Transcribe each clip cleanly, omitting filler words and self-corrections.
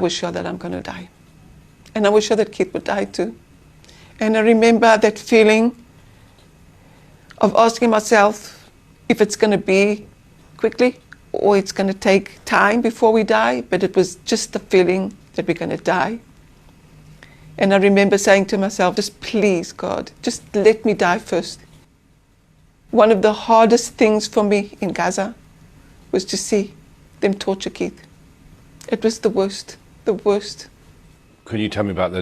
I was sure that I'm going to die. And I was sure that Keith would die too. And I remember that feeling of asking myself if it's going to be quickly or it's going to take time before we die, but it was just the feeling that we're going to die. And I remember saying to myself, just please, God, just let me die first. One of the hardest things for me in Gaza was to see them torture Keith. It was the worst, the worst. Can you tell me about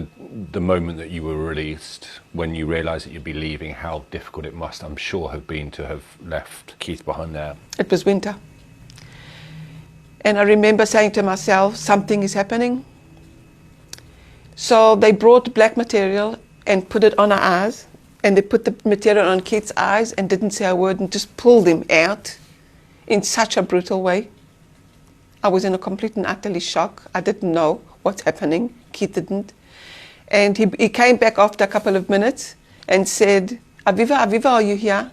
the moment that you were released, when you realised that you'd be leaving, how difficult it must, I'm sure, have been to have left Keith behind there? It was winter. And I remember saying to myself, something is happening. So they brought black material and put it on our eyes, and they put the material on Keith's eyes and didn't say a word and just pulled him out in such a brutal way. I was in a complete and utterly shock. I didn't know what's happening. Keith didn't. And he came back after a couple of minutes and said, Aviva, Aviva, are you here?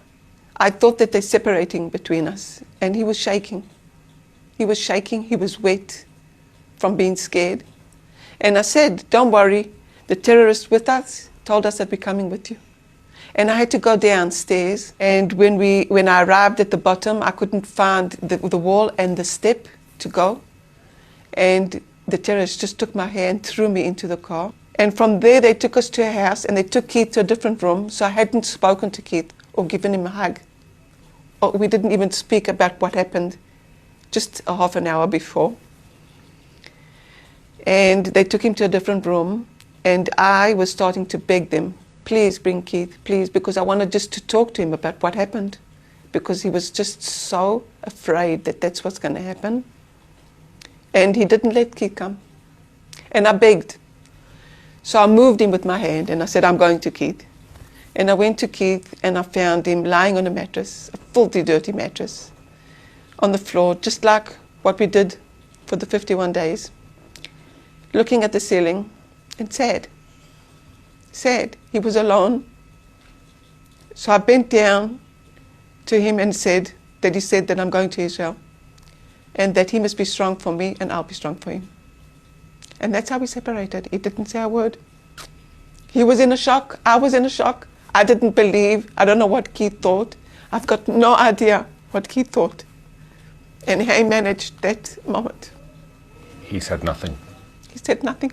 I thought that they're separating between us. And he was shaking. He was shaking. He was wet from being scared. And I said, don't worry. The terrorists with us told us that we're coming with you. And I had to go downstairs. And when I arrived at the bottom, I couldn't find the wall and the step to go. And the terrorists just took my hand, threw me into the car. And from there, they took us to a house and they took Keith to a different room. So I hadn't spoken to Keith or given him a hug. Or we didn't even speak about what happened just a half an hour before. And they took him to a different room. And I was starting to beg them, please bring Keith, please, because I wanted just to talk to him about what happened. Because he was just so afraid that that's what's going to happen. And he didn't let Keith come. And I begged. So I moved him with my hand and I said, I'm going to Keith. And I went to Keith and I found him lying on a mattress, a filthy, dirty mattress, on the floor, just like what we did for the 51 days, looking at the ceiling and sad. Sad. He was alone. So I bent down to him and said that he said that I'm going to Israel and that he must be strong for me and I'll be strong for him. And that's how we separated. He didn't say a word. He was in a shock. I was in a shock. I didn't believe. I don't know what Keith thought. I've got no idea what Keith thought. And he managed that moment. He said nothing. He said nothing.